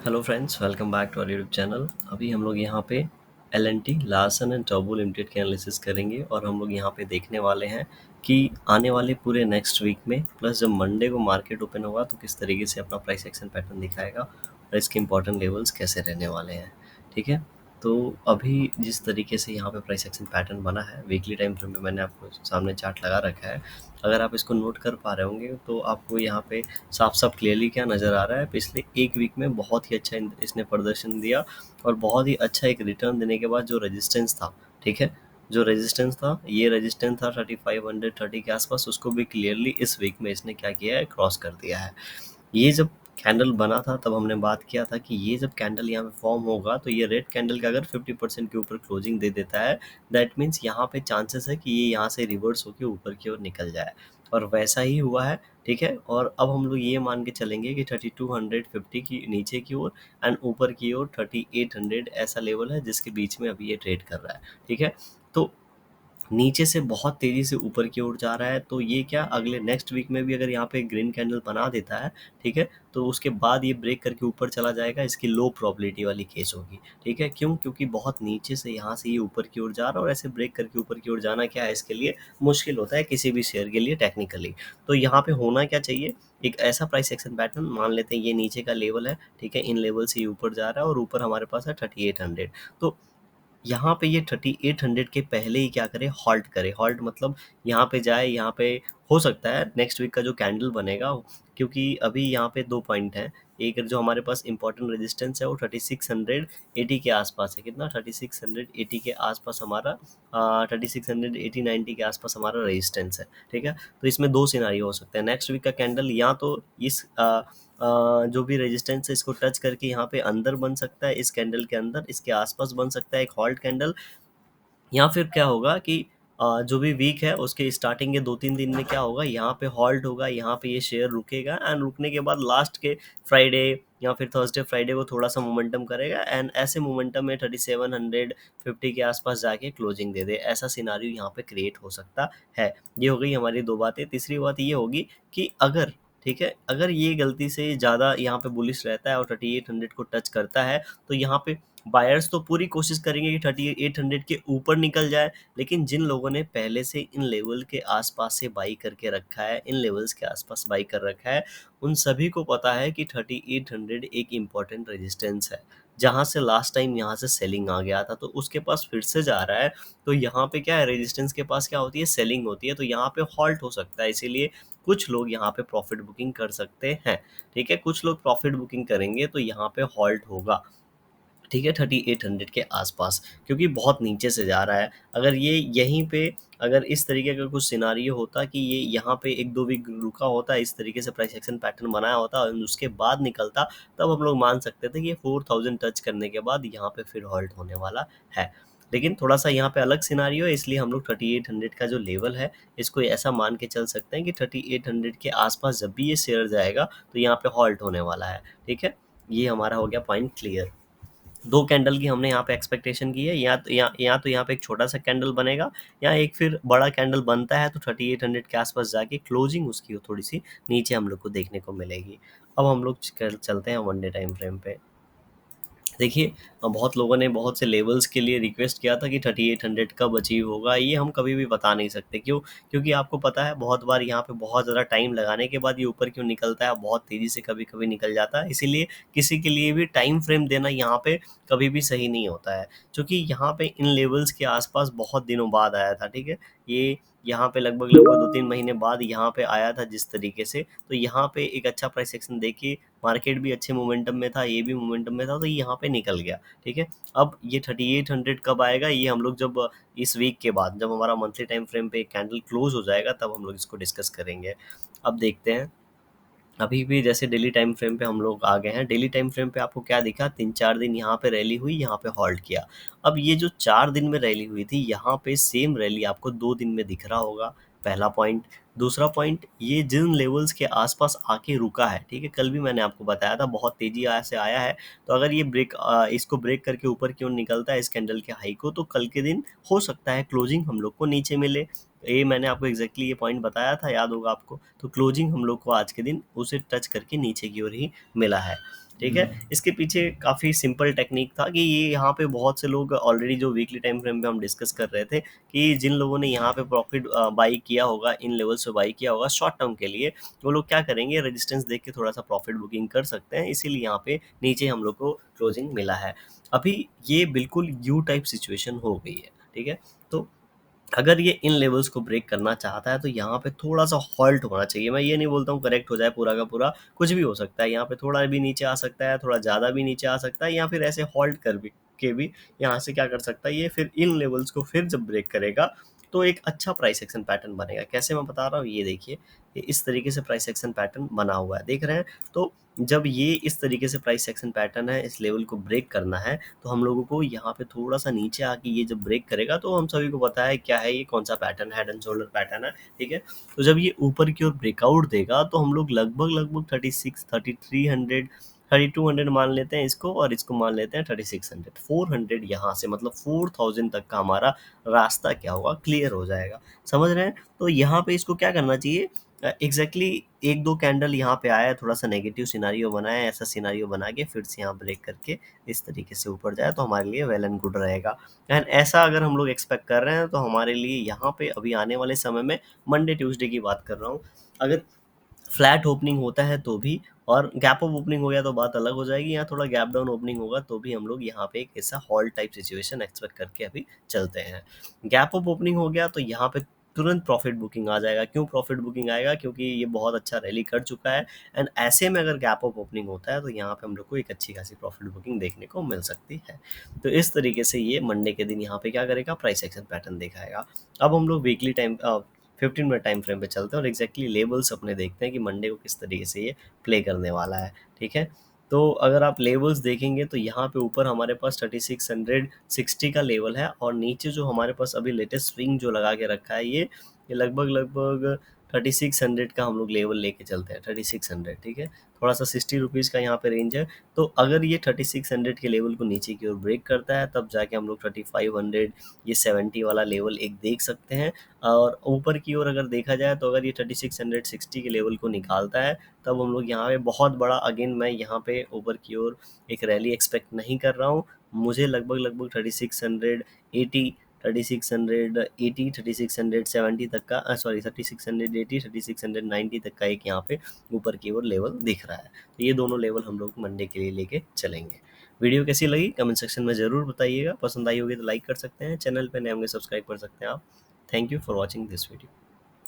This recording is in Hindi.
Hello friends, welcome back to our YouTube channel. अभी हम लोग यहाँ पे L N T Larsen and टर्बो लिमिटेड के एनालिसिस करेंगे और हम लोग यहाँ पे देखने वाले हैं कि आने वाले पूरे नेक्स्ट वीक में प्लस जब मंडे को मार्केट ओपन होगा तो किस तरीके से अपना प्राइस एक्शन पैटर्न दिखाएगा और इसके इंपॉर्टेंट लेवल्स कैसे रहने वाले हैं। ठीक है, तो अभी जिस तरीके से यहाँ पे प्राइस एक्शन पैटर्न बना है वीकली टाइम फ्रेम में, मैंने आपको सामने चार्ट लगा रखा है। अगर आप इसको नोट कर पा रहे होंगे तो आपको यहाँ पे साफ साफ क्लियरली क्या नज़र आ रहा है। पिछले एक वीक में बहुत ही अच्छा इसने प्रदर्शन दिया और बहुत ही अच्छा एक रिटर्न देने के बाद जो रेजिस्टेंस था, ठीक है, जो रेजिस्टेंस था, ये रेजिस्टेंस था 3530 के आसपास, उसको भी क्लियरली इस वीक में इसने क्या किया है, क्रॉस कर दिया है। ये जब कैंडल बना था तब हमने बात किया था कि ये जब कैंडल यहाँ पे फॉर्म होगा तो ये रेड कैंडल का अगर 50% के ऊपर क्लोजिंग दे देता है, दैट मीन्स यहाँ पे चांसेस है कि ये यहाँ से रिवर्स होकर ऊपर की ओर निकल जाए, और वैसा ही हुआ है। ठीक है, और अब हम लोग ये मान के चलेंगे कि 3250 की नीचे की ओर एंड ऊपर की ओर 3800 ऐसा लेवल है जिसके बीच में अभी ये ट्रेड कर रहा है। ठीक है, तो नीचे से बहुत तेज़ी से ऊपर की ओर जा रहा है, तो ये क्या अगले नेक्स्ट वीक में भी अगर यहाँ पे ग्रीन कैंडल बना देता है, ठीक है, तो उसके बाद ये ब्रेक करके ऊपर चला जाएगा, इसकी लो प्रोबेबिलिटी वाली केस होगी। ठीक है, क्यों? क्योंकि बहुत नीचे से यहाँ से ये ऊपर की ओर जा रहा है और ऐसे ब्रेक करके ऊपर की ओर जाना क्या है, इसके लिए मुश्किल होता है किसी भी शेयर के लिए टेक्निकली। तो यहाँ पे होना क्या चाहिए, एक ऐसा प्राइस एक्शन पैटर्न, मान लेते हैं ये नीचे का लेवल है, ठीक है, इन लेवल से ये ऊपर जा रहा है और ऊपर हमारे पास है 3800। तो यहाँ पे ये 3800 के पहले ही क्या करे, हॉल्ट करे। हॉल्ट मतलब यहाँ पे जाए, यहाँ पे हो सकता है नेक्स्ट वीक का जो कैंडल बनेगा, क्योंकि अभी यहाँ पे दो पॉइंट हैं। एक जो हमारे पास इंपॉर्टेंट रेजिस्टेंस है वो 3680 के आसपास है। कितना? 3680 के आसपास हमारा 3680-90 के आसपास हमारा रेजिस्टेंस है। ठीक है, तो इसमें दो सिनारियो हो सकते हैं। नेक्स्ट वीक का कैंडल या तो इस जो भी रेजिस्टेंस है इसको टच करके यहाँ पे अंदर बन सकता है, इस कैंडल के अंदर इसके आसपास बन सकता है एक हॉल्ट कैंडल, या फिर क्या होगा कि जो भी वीक है उसके स्टार्टिंग के 2-3 दिन में क्या होगा, यहाँ पे हॉल्ट होगा, यहाँ पे ये शेयर रुकेगा एंड रुकने के बाद लास्ट के फ्राइडे या फिर थर्सडे फ्राइडे को थोड़ा सा मोमेंटम करेगा एंड ऐसे मोमेंटम में 3750 के आसपास जाके क्लोजिंग दे दे। ऐसा सिनारियो यहाँ पे क्रिएट हो सकता है। ये हो गई हमारी दो बातें। तीसरी बात ये होगी कि अगर, ठीक है, अगर ये गलती से ज़्यादा यहाँ पे बुलिश रहता है और 3800 को टच करता है, तो यहाँ पे बायर्स तो पूरी कोशिश करेंगे कि 3800 के ऊपर निकल जाए, लेकिन जिन लोगों ने पहले से इन लेवल के आसपास से बाई करके रखा है, इन लेवल्स के आसपास बाई कर रखा है, उन सभी को पता है कि 3800 एक इम्पॉर्टेंट रेजिस्टेंस है, जहाँ से लास्ट टाइम यहाँ से सेलिंग आ गया था, तो उसके पास फिर से जा रहा है। तो यहाँ पे क्या है, रेजिस्टेंस के पास क्या होती है, सेलिंग होती है, तो यहाँ पे हॉल्ट हो सकता है। इसीलिए कुछ लोग यहाँ पे प्रॉफिट बुकिंग कर सकते हैं। ठीक है, कुछ लोग प्रॉफिट बुकिंग करेंगे तो यहाँ पे हॉल्ट होगा। ठीक है, 3800 के आसपास, क्योंकि बहुत नीचे से जा रहा है। अगर ये यहीं पे, अगर इस तरीके का कुछ सिनारियो होता कि ये यहाँ पे एक दो वीक रुका होता, इस तरीके से प्राइस एक्शन पैटर्न बनाया होता और उसके बाद निकलता, तब हम लोग मान सकते थे कि ये 4000 टच करने के बाद यहाँ पे फिर हॉल्ट होने वाला है। लेकिन थोड़ा सा यहाँ पे अलग सिनारियो है, इसलिए हम लोग 3800 का जो लेवल है इसको ऐसा मान के चल सकते हैं कि 3800 के आसपास जब भी ये शेयर जाएगा तो यहाँ पे हॉल्ट होने वाला है। ठीक है, ये हमारा हो गया पॉइंट क्लियर। दो कैंडल की हमने यहाँ पे एक्सपेक्टेशन की है, या तो यहाँ पे एक छोटा सा कैंडल बनेगा, या एक फिर बड़ा कैंडल बनता है तो 3800 के आसपास जाके क्लोजिंग उसकी थोड़ी सी नीचे हम लोग को देखने को मिलेगी। अब हम लोग चलते हैं वन डे टाइम फ्रेम पे। देखिए, बहुत लोगों ने बहुत से लेवल्स के लिए रिक्वेस्ट किया था कि 3800 कब अचीव होगा, ये हम कभी भी बता नहीं सकते। क्यों? क्योंकि आपको पता है बहुत बार यहाँ पे बहुत ज़्यादा टाइम लगाने के बाद ये ऊपर क्यों निकलता है, बहुत तेज़ी से कभी कभी निकल जाता है। इसीलिए किसी के लिए भी टाइम फ्रेम देना यहाँ पे कभी भी सही नहीं होता है, क्योंकि यहाँ पे इन लेवल्स के आसपास बहुत दिनों बाद आया था। ठीक है, ये यहाँ पे लगभग लगभग 2-3 महीने बाद यहाँ पे आया था जिस तरीके से, तो यहाँ पे एक अच्छा प्राइस एक्शन देखिए, मार्केट भी अच्छे मोमेंटम में था, ये भी मोमेंटम में था, तो ये यहाँ पे निकल गया। ठीक है, अब ये 3800 कब आएगा, ये हम लोग जब इस वीक के बाद, जब हमारा मंथली टाइम फ्रेम पे कैंडल क्लोज हो जाएगा, तब हम लोग इसको डिस्कस करेंगे। अब देखते हैं, अभी भी जैसे डेली टाइम फ्रेम पे हम लोग आ गए हैं। डेली टाइम फ्रेम पे आपको क्या दिखा, 3-4 दिन यहाँ पे रैली हुई, यहाँ पे हॉल्ट किया। अब ये जो 4 दिन में रैली हुई थी, यहाँ पे सेम रैली आपको 2 दिन में दिख रहा होगा, पहला पॉइंट। दूसरा पॉइंट, ये जिन लेवल्स के आसपास आके रुका है, ठीक है, कल भी मैंने आपको बताया था बहुत तेजी से आया है, तो अगर ये इसको ब्रेक करके ऊपर क्यों निकलता है इस कैंडल के हाई को, तो कल के दिन हो सकता है क्लोजिंग हम लोग को नीचे मिले। ये मैंने आपको एग्जैक्टली ये पॉइंट बताया था, याद होगा आपको। तो क्लोजिंग हम लोग को आज के दिन उसे टच करके नीचे की ओर ही मिला है। ठीक है। इसके पीछे काफ़ी सिंपल टेक्निक था कि ये यहाँ पे बहुत से लोग ऑलरेडी जो वीकली टाइम फ्रेम पे हम डिस्कस कर रहे थे कि जिन लोगों ने यहाँ पे प्रॉफिट बाई किया होगा, इन लेवल्स पे बाई किया होगा शॉर्ट टर्म के लिए, वो लोग क्या करेंगे, रेजिस्टेंस देख के थोड़ा सा प्रॉफिट बुकिंग कर सकते हैं, इसीलिए यहाँ पे नीचे हम लोग को क्लोजिंग मिला है। अभी ये बिल्कुल यू टाइप सिचुएशन हो गई है, ठीक है। तो अगर ये इन लेवल्स को ब्रेक करना चाहता है तो यहाँ पे थोड़ा सा हॉल्ट होना चाहिए। मैं ये नहीं बोलता हूँ करेक्ट हो जाए पूरा का पूरा, कुछ भी हो सकता है, यहाँ पे थोड़ा भी नीचे आ सकता है, थोड़ा ज़्यादा भी नीचे आ सकता है, या फिर ऐसे हॉल्ट कर भी यहाँ से क्या कर सकता है, ये फिर इन लेवल्स को फिर जब ब्रेक करेगा तो एक अच्छा प्राइस एक्शन पैटर्न बनेगा। कैसे मैं बता रहा हूँ, ये देखिए, ये इस तरीके से प्राइस एक्शन पैटर्न बना हुआ है, देख रहे हैं। तो जब ये इस तरीके से प्राइस एक्शन पैटर्न है, इस लेवल को ब्रेक करना है, तो हम लोगों को यहाँ पे थोड़ा सा नीचे आके ये जब ब्रेक करेगा तो हम सभी को पता है क्या है, ये कौन सा pattern, head and shoulder pattern है, ठीक है। तो जब ये ऊपर की ओर ब्रेकआउट देगा तो हम लोग लगभग लगभग 36, 3300, 3200 मान लेते हैं इसको, और इसको मान लेते हैं 3600, 400 यहाँ से मतलब 4000 तक का हमारा रास्ता क्या होगा, क्लियर हो जाएगा। समझ रहे हैं। तो यहाँ पे इसको क्या करना चाहिए, एग्जैक्टली एक दो कैंडल यहाँ पे आया, थोड़ा सा नेगेटिव सिनारियो बनाया, ऐसा सिनारियो बना के फिर से यहाँ ब्रेक करके इस तरीके से ऊपर जाए तो हमारे लिए वेल एंड गुड रहेगा। एंड ऐसा अगर हम लोग एक्सपेक्ट कर रहे हैं तो हमारे लिए यहाँ पे अभी आने वाले समय में, मंडे ट्यूसडे की बात कर रहा हूँ, अगर फ्लैट ओपनिंग होता है तो भी, और गैप अप ओपनिंग हो गया तो बात अलग हो जाएगी, या थोड़ा गैप डाउन ओपनिंग होगा तो भी हम लोग यहाँ पे एक ऐसा हॉल टाइप सिचुएशन एक्सपेक्ट करके अभी चलते हैं। गैप अप ओपनिंग हो गया तो यहाँ पे तुरंत प्रॉफिट बुकिंग आ जाएगा। क्यों प्रॉफिट बुकिंग आएगा, क्योंकि ये बहुत अच्छा रैली कर चुका है। एंड ऐसे में अगर गैप अप ओपनिंग होता है तो यहाँ पे हम लोग को एक अच्छी खासी प्रॉफिट बुकिंग देखने को मिल सकती है। तो इस तरीके से ये मंडे के दिन यहाँ पे क्या करेगा, प्राइस एक्शन पैटर्न दिखाएगा। अब हम लोग weekly time 15 minute time frame पे चलते हैं और एग्जैक्टली लेवल्स अपने देखते हैं कि मंडे को किस तरीके से ये प्ले करने वाला है, ठीक है। तो अगर आप लेवल्स देखेंगे तो यहाँ पे ऊपर हमारे पास 3660 का लेवल है, और नीचे जो हमारे पास अभी लेटेस्ट स्विंग जो लगा के रखा है, ये लगभग लगभग 3600 का हम लोग लेवल लेके चलते हैं, 3600, ठीक है। थोड़ा सा 60 रुपीज़ का यहाँ पे रेंज है। तो अगर ये 3600 के लेवल को नीचे की ओर ब्रेक करता है तब जाके हम लोग 3500, ये 70 वाला लेवल एक देख सकते हैं। और ऊपर की ओर अगर देखा जाए तो अगर ये 3660 के लेवल को निकालता है तब हम लोग यहाँ पे बहुत बड़ा, अगेन मैं यहाँ पे ऊपर की ओर एक रैली एक्सपेक्ट नहीं कर रहा हूँ। मुझे लगभग लगभग 3680, 3680, 3670 तक का, सॉरी 3680, 3690 तक का एक यहाँ पे ऊपर की ओर लेवल दिख रहा है। तो ये दोनों लेवल हम लोग मंडे के लिए लेके चलेंगे। वीडियो कैसी लगी कमेंट सेक्शन में ज़रूर बताइएगा। पसंद आई होगी तो लाइक कर सकते हैं, चैनल पे नए होंगे सब्सक्राइब कर सकते हैं आप। Thank you for watching this video.